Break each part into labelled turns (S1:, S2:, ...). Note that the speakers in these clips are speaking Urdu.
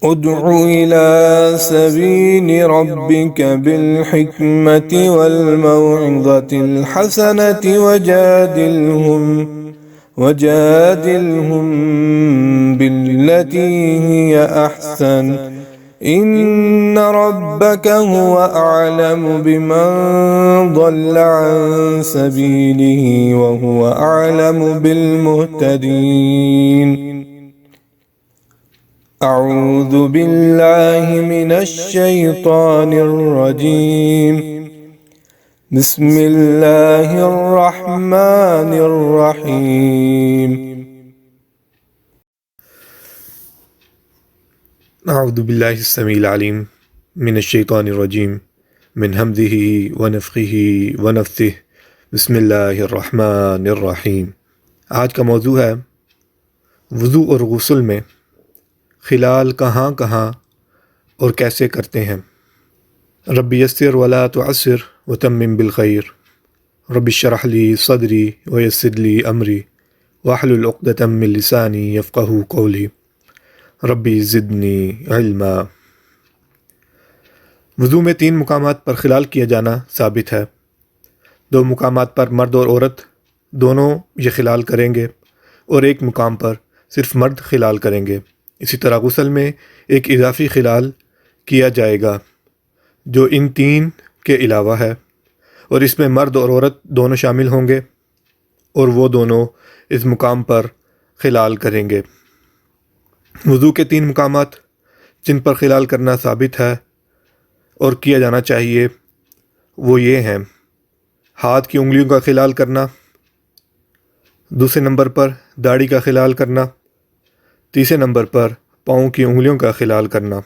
S1: ادع إلى سبيل ربك بالحكمة والموعظة الحسنة وجادلهم بالتي هي أحسن إن ربك هو أعلم بمن ضل عن سبيله وهو أعلم بالمهتدين أعوذ بالله من الشيطان الرجيم بسم الله الرحمن الرحيم
S2: اعوذ باللہ السمیع العلیم من الشیطان الرجیم من حمزہ ونفخہ ونفثہ بسم اللہ الرحمن الرحیم۔ آج کا موضوع ہے وضو اور غسل میں خلال کہاں کہاں اور کیسے کرتے ہیں۔ رب یسر ولا تعسر وتمم بالخیر، رب اشرح لی صدری ویسر لی امری واحلل عقدۃ من لسانی یفقہوا قولی ربی زدنی علما۔ وضو میں 3 مقامات پر خلال کیا جانا ثابت ہے۔ 2 مقامات پر مرد اور عورت دونوں یہ خلال کریں گے اور 1 مقام پر صرف مرد خلال کریں گے۔ اسی طرح غسل میں ایک اضافی خلال کیا جائے گا جو ان 3 کے علاوہ ہے، اور اس میں مرد اور عورت دونوں شامل ہوں گے اور وہ دونوں اس مقام پر خلال کریں گے۔ وضو کے 3 مقامات جن پر خلال کرنا ثابت ہے اور کیا جانا چاہیے وہ یہ ہیں: ہاتھ کی انگلیوں کا خلال کرنا، دوسرے نمبر پر داڑھی کا خلال کرنا، تیسرے نمبر پر پاؤں کی انگلیوں کا خلال کرنا۔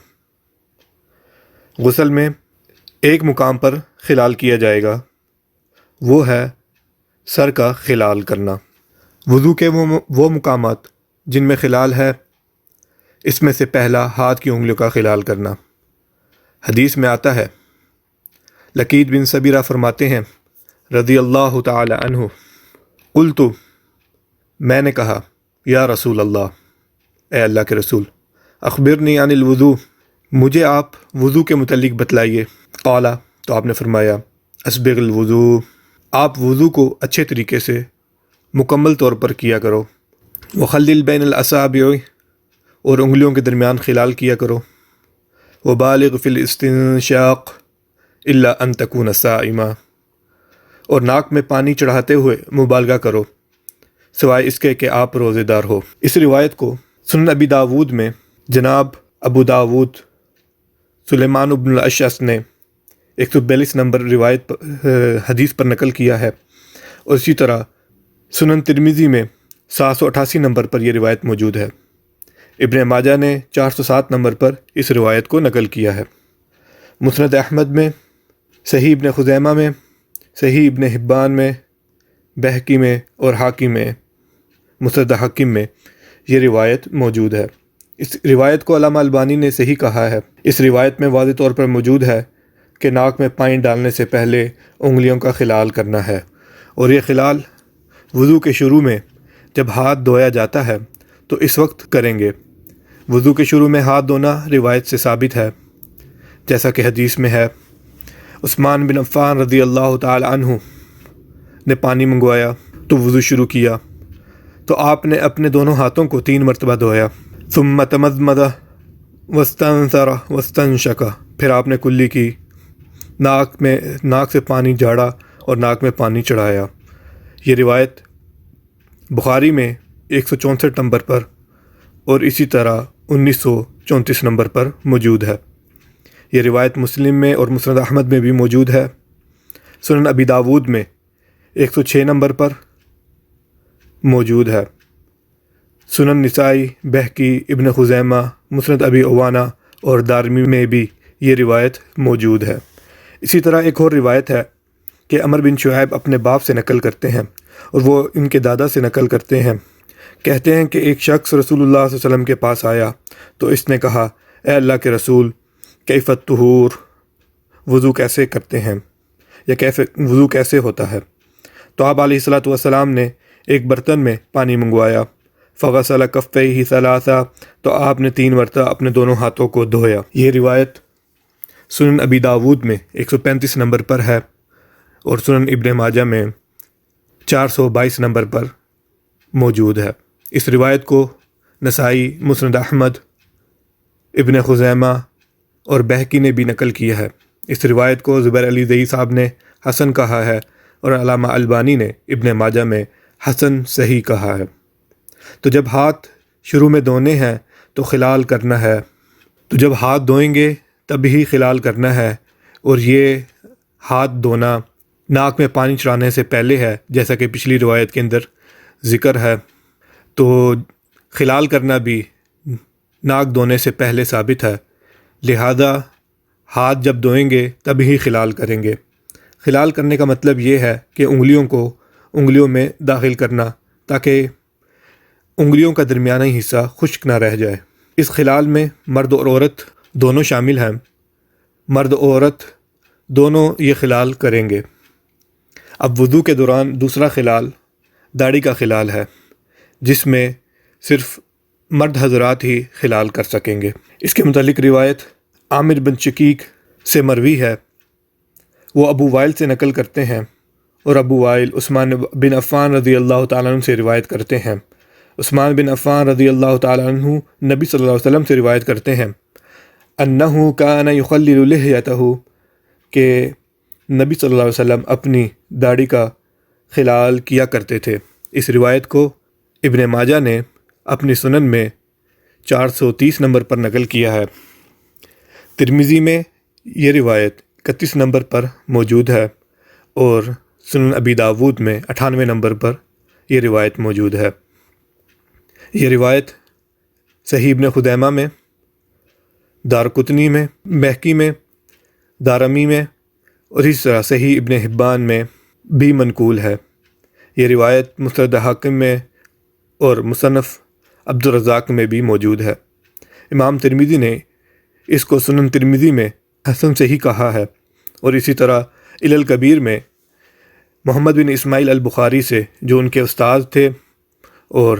S2: غسل میں 1 مقام پر خلال کیا جائے گا، وہ ہے سر کا خلال کرنا۔ وضو کے وہ مقامات جن میں خلال ہے، اس میں سے پہلا ہاتھ کی انگلیوں کا خلال کرنا۔ حدیث میں آتا ہے، لقید بن صبیرہ فرماتے ہیں رضی اللہ تعالی عنہ، قلت، میں نے کہا، یا رسول اللہ، اے اللہ کے رسول، اخبرنی عن الوضو، مجھے آپ وضو کے متعلق بتلائیے۔ قال، تو آپ نے فرمایا، اسبغ الوضو، آپ وضو کو اچھے طریقے سے مکمل طور پر کیا کرو، وخلل بین الاصابع، اور انگلیوں کے درمیان خلال کیا کرو، وبالغ فی الاستنشاق الا ان تکون صائما، اور ناک میں پانی چڑھاتے ہوئے مبالغہ کرو سوائے اس کے کہ آپ روزے دار ہو۔ اس روایت کو سنن ابی داود میں جناب ابو داود سلیمان بن الاشعث نے 142 نمبر حدیث پر نقل کیا ہے، اور اسی طرح سنن ترمذی میں 788 نمبر پر یہ روایت موجود ہے۔ ابن ماجہ نے 407 نمبر پر اس روایت کو نقل کیا ہے۔ مسند احمد میں، صحیح ابن خزیمہ میں، صحیح ابن حبان میں، بہقی میں اور حاکم میں، مسند حاکم میں یہ روایت موجود ہے۔ اس روایت کو علامہ البانی نے صحیح کہا ہے۔ اس روایت میں واضح طور پر موجود ہے کہ ناک میں پانی ڈالنے سے پہلے انگلیوں کا خلال کرنا ہے، اور یہ خلال وضو کے شروع میں جب ہاتھ دھویا جاتا ہے تو اس وقت کریں گے۔ وضو کے شروع میں ہاتھ دھونا روایت سے ثابت ہے، جیسا کہ حدیث میں ہے، عثمان بن عفان رضی اللہ تعالی عنہ نے پانی منگوایا تو وضو شروع کیا، تو آپ نے اپنے دونوں ہاتھوں کو 3 مرتبہ دھویا، ثم تمضمض واستنثر واستنشق، پھر آپ نے کلی کی، ناک سے پانی جھاڑا اور ناک میں پانی چڑھایا۔ یہ روایت بخاری میں 164 نمبر پر اور اسی طرح 1934 نمبر پر موجود ہے۔ یہ روایت مسلم میں اور مسند احمد میں بھی موجود ہے۔ سنن ابی داود میں 106 نمبر پر موجود ہے۔ سنن نسائی، بہقی، ابن خزیمہ، مسند ابی عوانہ اور دارمی میں بھی یہ روایت موجود ہے۔ اسی طرح ایک اور روایت ہے کہ عمر بن شعیب اپنے باپ سے نقل کرتے ہیں اور وہ ان کے دادا سے نقل کرتے ہیں، کہتے ہیں کہ ایک شخص رسول اللہ صلی اللہ علیہ وسلم کے پاس آیا تو اس نے کہا، اے اللہ کے رسول، کیف الطہور، وضو کیسے کرتے ہیں یا وضو کیسے ہوتا ہے؟ تو آپ علیہ الصلاۃ والسلام نے ایک برتن میں پانی منگوایا، فغسل کفیہ ثلاثا، تو آپ نے 3 مرتبہ اپنے دونوں ہاتھوں کو دھویا۔ یہ روایت سنن ابی داود میں 135 نمبر پر ہے اور سنن ابن ماجہ میں 422 نمبر پر موجود ہے۔ اس روایت کو نسائی، مسند احمد، ابن خزیمہ اور بہقی نے بھی نقل کیا ہے۔ اس روایت کو زبیر علی زئی صاحب نے حسن کہا ہے اور علامہ البانی نے ابن ماجہ میں حسن صحیح کہا ہے۔ تو جب ہاتھ شروع میں دھونے ہیں تو خلال کرنا ہے، تو جب ہاتھ دھوئیں گے تب ہی خلال کرنا ہے، اور یہ ہاتھ دھونا ناک میں پانی چڑھانے سے پہلے ہے، جیسا کہ پچھلی روایت کے اندر ذکر ہے۔ تو خلال کرنا بھی ناک دھونے سے پہلے ثابت ہے، لہذا ہاتھ جب دھوئیں گے تب ہی خلال کریں گے۔ خلال کرنے کا مطلب یہ ہے کہ انگلیوں کو انگلیوں میں داخل کرنا، تاکہ انگلیوں کا درمیانی حصہ خشک نہ رہ جائے۔ اس خلال میں مرد اور عورت دونوں شامل ہیں، مرد اور عورت دونوں یہ خلال کریں گے۔ اب وضو کے دوران دوسرا خلال داڑھی کا خلال ہے، جس میں صرف مرد حضرات ہی خلال کر سکیں گے۔ اس کے متعلق روایت عامر بن شقیق سے مروی ہے، وہ ابو وائل سے نقل کرتے ہیں، اور ابو وائل عثمان بن عفان رضی اللہ تعالیٰ عنہ سے روایت کرتے ہیں۔ عثمان بن عفان رضی اللہ تعالیٰ عنہ نبی صلی اللہ علیہ وسلم سے روایت کرتے ہیں انہ کان یخلل لحیتہ، کہ نبی صلی اللہ علیہ وسلم اپنی داڑھی کا خلال کیا کرتے تھے۔ اس روایت کو ابن ماجہ نے اپنی سنن میں 430 نمبر پر نقل کیا ہے۔ ترمذی میں یہ روایت 31 نمبر پر موجود ہے، اور سنن ابی داود میں 98 نمبر پر یہ روایت موجود ہے۔ یہ روایت صحیح ابن خزیمہ میں، دارقطنی میں، بہقی میں، دارمی میں، اور اس طرح صحیح ابن حبان میں بھی منقول ہے۔ یہ روایت مسند حاکم میں اور مصنف عبد الرزاق میں بھی موجود ہے۔ امام ترمذی نے اس کو سنن ترمذی میں حسن صحیح کہا ہے، اور اسی طرح الکبیر میں محمد بن اسماعیل البخاری سے، جو ان کے استاد تھے اور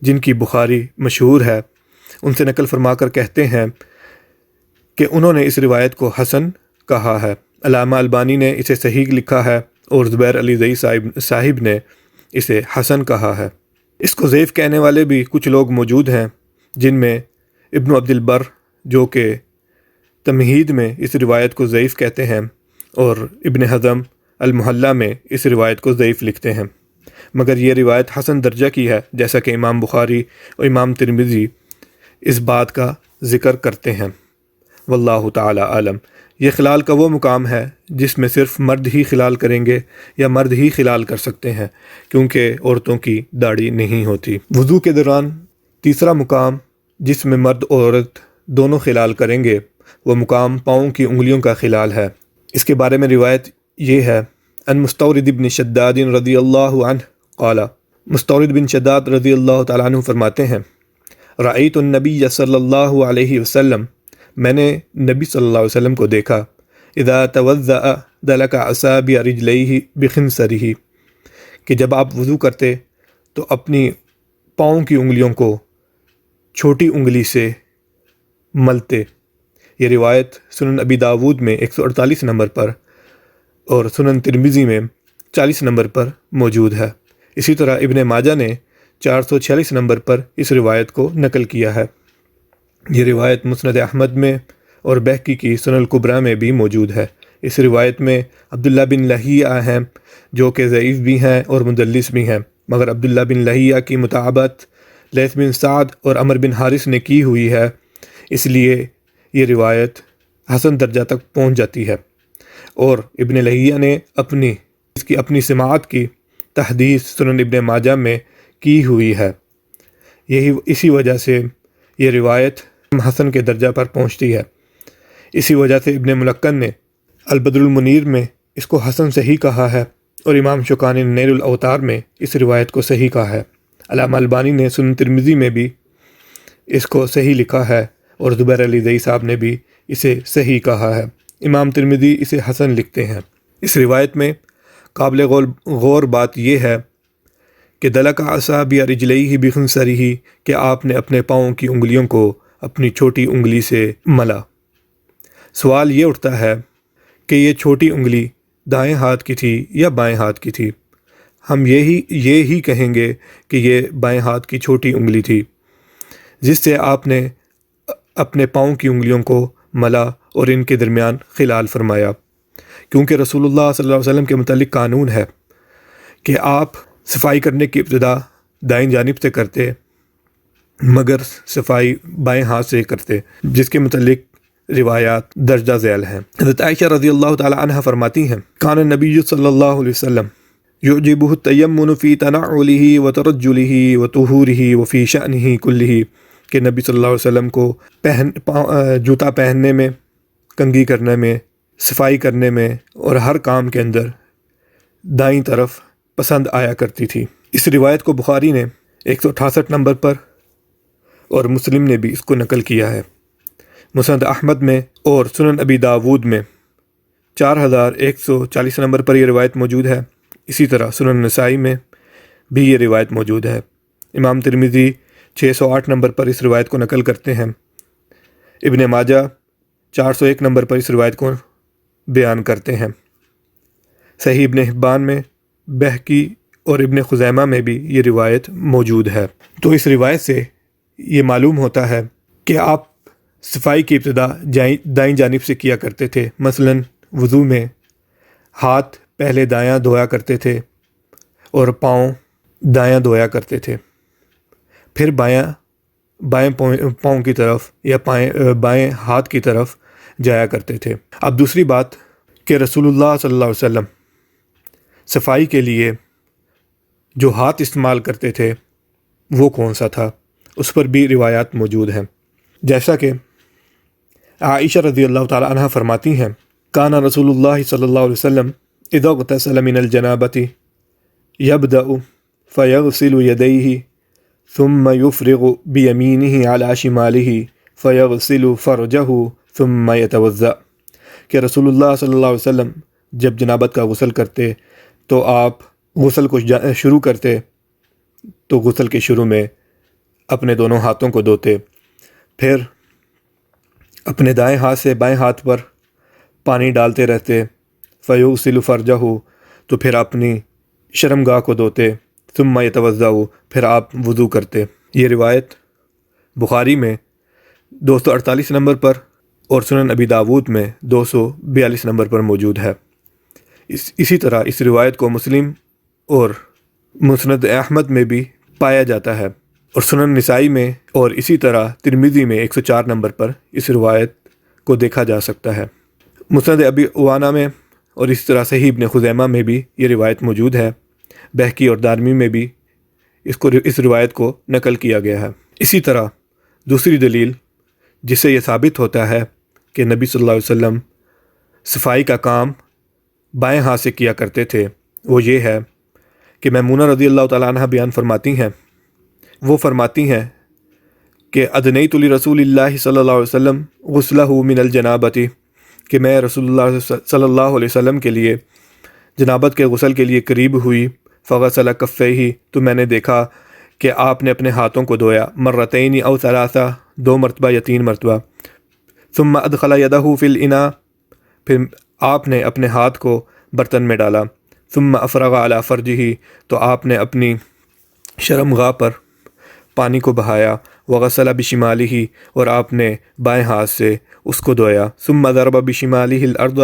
S2: جن کی بخاری مشہور ہے، ان سے نقل فرما کر کہتے ہیں کہ انہوں نے اس روایت کو حسن کہا ہے۔ علامہ البانی نے اسے صحیح لکھا ہے، اور زبیر علی زئی صاحب نے اسے حسن کہا ہے۔ اس کو ضعیف کہنے والے بھی کچھ لوگ موجود ہیں، جن میں ابن عبد البر، جو کہ تمہید میں اس روایت کو ضعیف کہتے ہیں، اور ابن حزم المحلہ میں اس روایت کو ضعیف لکھتے ہیں، مگر یہ روایت حسن درجہ کی ہے، جیسا کہ امام بخاری اور امام ترمذی اس بات کا ذکر کرتے ہیں۔ واللہ تعالی عالم۔ یہ خلال کا وہ مقام ہے جس میں صرف مرد ہی خلال کریں گے، یا مرد ہی خلال کر سکتے ہیں، کیونکہ عورتوں کی داڑھی نہیں ہوتی۔ وضو کے دوران تیسرا مقام جس میں مرد اور عورت دونوں خلال کریں گے، وہ مقام پاؤں کی انگلیوں کا خلال ہے۔ اس کے بارے میں روایت یہ ہے، ان مستورد بن شداد رضی اللہ عنہ قال، مستورد بن شداد رضی اللہ تعالیٰ عنہ فرماتے ہیں، رأیت النبی صلی اللہ علیہ وسلم، میں نے نبی صلی اللہ علیہ وسلم کو دیکھا، اذا توضأ دلک اصابع رجلیہ بخنصرہ، کہ جب آپ وضو کرتے تو اپنی پاؤں کی انگلیوں کو چھوٹی انگلی سے ملتے۔ یہ روایت سنن ابی داود میں 148 نمبر پر اور سنن ترمذی میں 40 نمبر پر موجود ہے۔ اسی طرح ابن ماجہ نے 446 نمبر پر اس روایت کو نقل کیا ہے۔ یہ روایت مسند احمد میں اور بہقی کی سنن الکبریٰ میں بھی موجود ہے۔ اس روایت میں عبداللہ بن لہیعہ ہیں، جو کہ ضعیف بھی ہیں اور مدلس بھی ہیں، مگر عبداللہ بن لہیعہ کی متابعت لیث بن سعد اور عمر بن حارث نے کی ہوئی ہے، اس لیے یہ روایت حسن درجہ تک پہنچ جاتی ہے، اور ابن لہیعہ نے اپنی سماعت کی تحدیث سنن ابن ماجہ میں کی ہوئی ہے۔ اسی وجہ سے یہ روایت حسن کے درجہ پر پہنچتی ہے۔ اسی وجہ سے ابن ملکن نے البدر المنیر میں اس کو حسن صحیح کہا ہے، اور امام شوکانی نے نیل الاوتار میں اس روایت کو صحیح کہا ہے۔ علامہ البانی نے سنن ترمذی میں بھی اس کو صحیح لکھا ہے، اور زبیر علی زئی صاحب نے بھی اسے صحیح کہا ہے۔ امام ترمذی اسے حسن لکھتے ہیں۔ اس روایت میں قابل غور بات یہ ہے کہ دلک اصابع رجلیہ بخنصرہ، کہ آپ نے اپنے پاؤں کی انگلیوں کو اپنی چھوٹی انگلی سے ملا۔ سوال یہ اٹھتا ہے کہ یہ چھوٹی انگلی دائیں ہاتھ کی تھی یا بائیں ہاتھ کی تھی؟ ہم یہی کہیں گے کہ یہ بائیں ہاتھ کی چھوٹی انگلی تھی، جس سے آپ نے اپنے پاؤں کی انگلیوں کو ملا اور ان کے درمیان خلال فرمایا، کیونکہ رسول اللہ صلی اللہ علیہ وسلم کے متعلق قانون ہے کہ آپ صفائی کرنے کی ابتدا دائیں جانب سے کرتے مگر صفائی بائیں ہاتھ سے کرتے، جس کے متعلق روایات درجہ ذیل ہیں۔ حضرت عائشہ رضی اللہ تعالی عنہ فرماتی ہیں، کان النبی صلی اللہ علیہ وسلم یعجبہ التیمن فی تنعلہ وترجلہ وطہورہ وفی شأنہ کلہ، کہ نبی صلی اللہ علیہ وسلم کو جوتا پہننے میں، کنگھی کرنے میں، صفائی کرنے میں اور ہر کام کے اندر دائیں طرف پسند آیا کرتی تھی۔ اس روایت کو بخاری نے 168 نمبر پر اور مسلم نے بھی اس کو نقل کیا ہے۔ مسند احمد میں اور سنن ابی داود میں 4140 نمبر پر یہ روایت موجود ہے۔ اسی طرح سنن نسائی میں بھی یہ روایت موجود ہے۔ امام ترمذی 608 نمبر پر اس روایت کو نقل کرتے ہیں۔ ابن ماجہ 401 نمبر پر اس روایت کو بیان کرتے ہیں۔ صحیح ابن حبان میں، بہقی اور ابن خزیمہ میں بھی یہ روایت موجود ہے۔ تو اس روایت سے یہ معلوم ہوتا ہے کہ آپ صفائی کی ابتدا دائیں جانب سے کیا کرتے تھے۔ مثلاً وضو میں ہاتھ پہلے دایاں دھویا کرتے تھے اور پاؤں دایاں دھویا کرتے تھے، پھر بائیں پاؤں کی طرف یا بائیں ہاتھ کی طرف جایا کرتے تھے۔ اب دوسری بات کہ رسول اللہ صلی اللہ علیہ وسلم صفائی کے لیے جو ہاتھ استعمال کرتے تھے وہ کون سا تھا، اس پر بھی روایات موجود ہیں۔ جیسا کہ عائشہ رضی اللہ تعالی عنہ فرماتی ہیں، کان رسول اللہ صلی اللہ علیہ وسلم اذا اغتسل من الجنابۃ یبدأ فیغسل یدیہ ثم یفرغ بیمینہ علی شمالہ فیغسل فرجہ ثم یتوضأ، کہ رسول اللہ صلی اللہ علیہ وسلم جب جنابت کا غسل کرتے تو آپ غسل کو شروع کرتے تو غسل کے شروع میں اپنے دونوں ہاتھوں کو دھوتے، پھر اپنے دائیں ہاتھ سے بائیں ہاتھ پر پانی ڈالتے رہتے، فیغسل فرجہ، تو پھر اپنی شرمگاہ کو دھوتے، ثم یتوضأ، پھر آپ وضو کرتے۔ یہ روایت بخاری میں 248 نمبر پر اور سنن ابی داود میں 242 نمبر پر موجود ہے۔ اسی طرح اس روایت کو مسلم اور مسند احمد میں بھی پایا جاتا ہے، اور سنن نسائی میں اور اسی طرح ترمذی میں 104 نمبر پر اس روایت کو دیکھا جا سکتا ہے۔ مسند ابی عوانہ میں اور اس طرح صحیح ابن خزیمہ میں بھی یہ روایت موجود ہے۔ بہقی اور دارمی میں بھی اس روایت کو نقل کیا گیا ہے۔ اسی طرح دوسری دلیل جس سے یہ ثابت ہوتا ہے کہ نبی صلی اللہ علیہ وسلم صفائی کا کام بائیں ہاتھ سے کیا کرتے تھے، وہ یہ ہے کہ میمونہ رضی اللہ تعالیٰ عنہ بیان فرماتی ہیں، وہ فرماتی ہیں کہ ادنیت لرسول اللہ صلی اللہ علیہ وسلم غسلہ من الجنابۃ، کہ میں رسول اللہ صلی اللہ علیہ وسلم کے لیے جنابت کے غسل کے لیے قریب ہوئی، فغسل کفیہ، تو میں نے دیکھا کہ آپ نے اپنے ہاتھوں کو دھویا، مرتین او ثلاثہ، 2 مرتبہ یا 3 مرتبہ، ثم ادخل یدہ فی الاناء، پھر آپ نے اپنے ہاتھ کو برتن میں ڈالا، ثم افرغ علی فرجہ، تو آپ نے اپنی شرمگاہ پر پانی کو بہایا، وغسل بشمالہ، اور آپ نے بائیں ہاتھ سے اس کو دھویا، ثم ضرب بشمالہ الارض،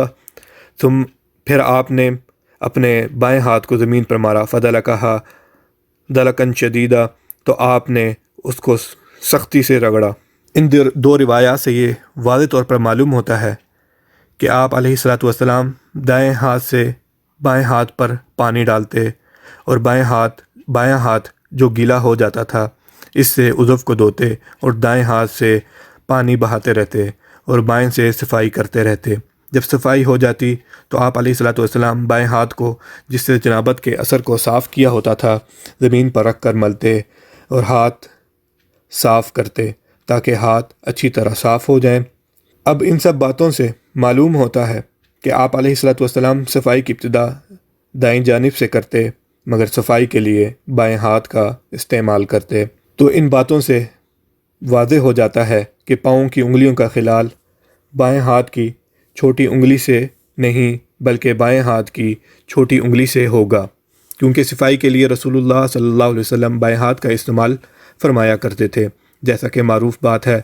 S2: پھر آپ نے اپنے بائیں ہاتھ کو زمین پر مارا، فدلکہا دلکن شدیدا، تو آپ نے اس کو سختی سے رگڑا۔ ان 2 روایات سے یہ واضح طور پر معلوم ہوتا ہے کہ آپ علیہ الصلاۃ والسلام دائیں ہاتھ سے بائیں ہاتھ پر پانی ڈالتے اور بائیں ہاتھ جو گیلا ہو جاتا تھا اس سے عضو کو دھوتے اور دائیں ہاتھ سے پانی بہاتے رہتے اور بائیں سے صفائی کرتے رہتے۔ جب صفائی ہو جاتی تو آپ علیہ الصلاۃ والسلام بائیں ہاتھ کو، جس سے جنابت کے اثر کو صاف کیا ہوتا تھا، زمین پر رکھ کر ملتے اور ہاتھ صاف کرتے تاکہ ہاتھ اچھی طرح صاف ہو جائیں۔ اب ان سب باتوں سے معلوم ہوتا ہے کہ آپ علیہ الصلاۃ والسلام صفائی کی ابتدا دائیں جانب سے کرتے، مگر صفائی کے لیے بائیں ہاتھ کا استعمال کرتے۔ تو ان باتوں سے واضح ہو جاتا ہے کہ پاؤں کی انگلیوں کا خلال بائیں ہاتھ کی چھوٹی انگلی سے نہیں بلکہ بائیں ہاتھ کی چھوٹی انگلی سے ہوگا، کیونکہ صفائی کے لیے رسول اللہ صلی اللہ علیہ وسلم بائیں ہاتھ کا استعمال فرمایا کرتے تھے، جیسا کہ معروف بات ہے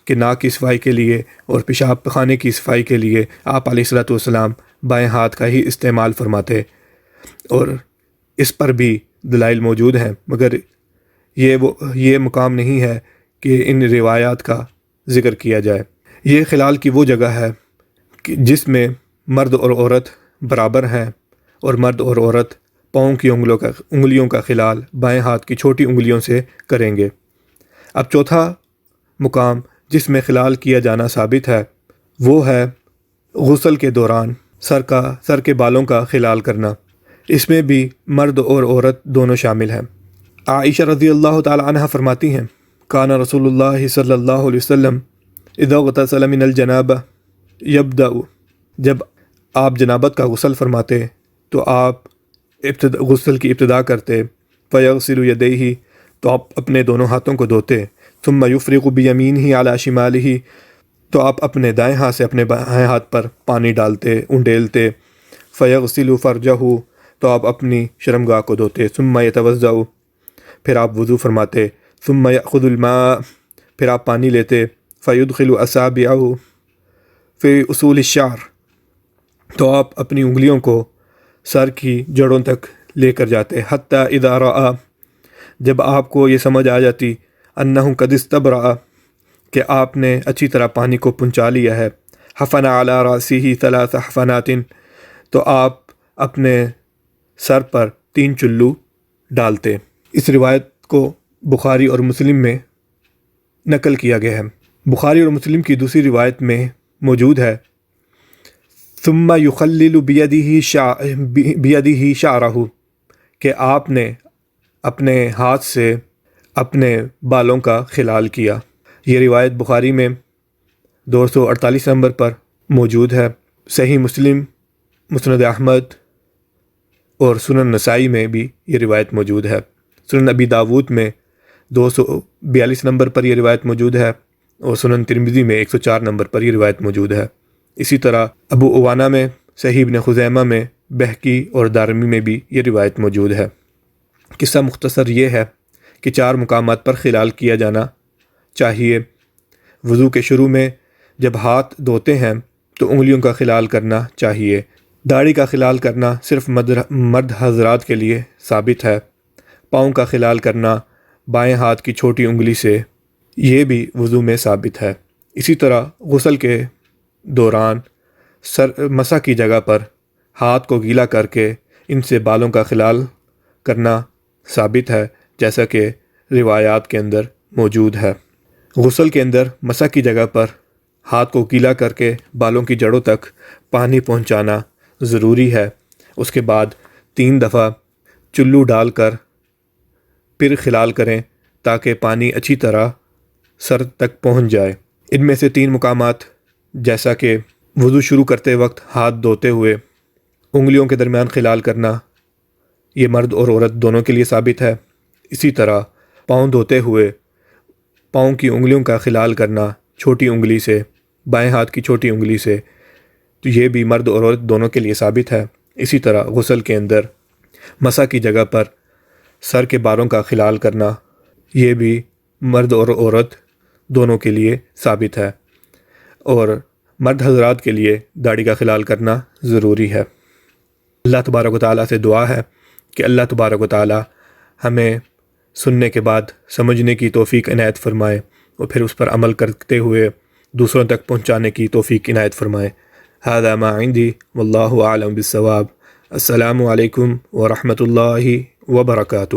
S2: کہ ناک کی صفائی کے لیے اور پیشاب پخانے کی صفائی کے لیے آپ علیہ الصلوۃ والسلام بائیں ہاتھ کا ہی استعمال فرماتے، اور اس پر بھی دلائل موجود ہیں، مگر یہ مقام نہیں ہے کہ ان روایات کا ذکر کیا جائے۔ یہ خلال کی وہ جگہ ہے کہ جس میں مرد اور عورت برابر ہیں، اور مرد اور عورت پاؤں کی انگلیوں کا خلال بائیں ہاتھ کی چھوٹی انگلیوں سے کریں گے۔ اب چوتھا مقام جس میں خلال کیا جانا ثابت ہے وہ ہے غسل کے دوران سر کے بالوں کا خلال کرنا۔ اس میں بھی مرد اور عورت دونوں شامل ہیں۔ عائشہ رضی اللہ تعالی عنہ فرماتی ہیں، کان رسول اللہ صلی اللہ علیہ وسلم اذا اغتسل من الجنابہ یبدأ، جب آپ جنابت کا غسل فرماتے تو آپ غسل کی ابتدا کرتے، فیغسل یدیہ، تو آپ اپنے دونوں ہاتھوں کو دھوتے، ثم یفرغ بیمینہ علی شمالہ، تو آپ اپنے دائیں ہاتھ سے اپنے بائیں ہاتھ پر پانی ڈالتے، انڈیلتے، فیغسل فرجہ، تو آپ اپنی شرمگاہ کو دھوتے، ثم یتوضأ، پھر آپ وضو فرماتے، ثم یأخذ الماء، پھر آپ پانی لیتے، فیدخل اصابعہ فی اصول الشعر، تو آپ اپنی انگلیوں کو سر کی جڑوں تک لے کر جاتے، حتی اذا رأى، جب آپ کو یہ سمجھ آ جاتی، انہ قد استبرأ، کہ آپ نے اچھی طرح پانی کو پہنچا لیا ہے، حفن علی رأسہ ثلاث حفنات، تو آپ اپنے سر پر 3 چلو ڈالتے۔ اس روایت کو بخاری اور مسلم میں نقل کیا گیا ہے۔ بخاری اور مسلم کی دوسری روایت میں موجود ہے، ثم یخلل بیدہ شعرہ، کہ آپ نے اپنے ہاتھ سے اپنے بالوں کا خلال کیا۔ یہ روایت بخاری میں 248 نمبر پر موجود ہے۔ صحیح مسلم، مسند احمد اور سنن نسائی میں بھی یہ روایت موجود ہے۔ سنن ابی داود میں 242 نمبر پر یہ روایت موجود ہے، اور سنن ترمذی میں 104 نمبر پر یہ روایت موجود ہے۔ اسی طرح ابو عوانہ میں، صحیح ابن خزیمہ میں، بہقی اور دارمی میں بھی یہ روایت موجود ہے۔ قصہ مختصر یہ ہے کہ 4 مقامات پر خلال کیا جانا چاہیے۔ وضو کے شروع میں جب ہاتھ دھوتے ہیں تو انگلیوں کا خلال کرنا چاہیے۔ داڑھی کا خلال کرنا صرف مرد حضرات کے لیے ثابت ہے۔ پاؤں کا خلال کرنا بائیں ہاتھ کی چھوٹی انگلی سے، یہ بھی وضو میں ثابت ہے۔ اسی طرح غسل کے دوران مسح کی جگہ پر ہاتھ کو گیلا کر کے ان سے بالوں کا خلال کرنا ثابت ہے، جیسا کہ روایات کے اندر موجود ہے۔ غسل کے اندر مسح کی جگہ پر ہاتھ کو گیلا کر کے بالوں کی جڑوں تک پانی پہنچانا ضروری ہے۔ اس کے بعد 3 دفعہ چلو ڈال کر پھر خلال کریں تاکہ پانی اچھی طرح سر تک پہنچ جائے۔ ان میں سے 3 مقامات جیسا کہ وضو شروع کرتے وقت ہاتھ دھوتے ہوئے انگلیوں کے درمیان خلال کرنا، یہ مرد اور عورت دونوں کے لیے ثابت ہے۔ اسی طرح پاؤں دھوتے ہوئے پاؤں کی انگلیوں کا خلال کرنا چھوٹی انگلی سے، بائیں ہاتھ کی چھوٹی انگلی سے، تو یہ بھی مرد اور عورت دونوں کے لیے ثابت ہے۔ اسی طرح غسل کے اندر مسح کی جگہ پر سر کے بالوں کا خلال کرنا، یہ بھی مرد اور عورت دونوں کے لیے ثابت ہے، اور مرد حضرات کے لیے داڑھی کا خلال کرنا ضروری ہے۔ اللہ تبارک و تعالیٰ سے دعا ہے کہ اللہ تبارک و تعالیٰ ہمیں سننے کے بعد سمجھنے کی توفیق عنایت فرمائے، اور پھر اس پر عمل کرتے ہوئے دوسروں تک پہنچانے کی توفیق عنایت فرمائے۔ ھذا ما عندی واللہ اعلم بالصواب۔ السلام علیکم ورحمۃ اللہ وبرکاتہ۔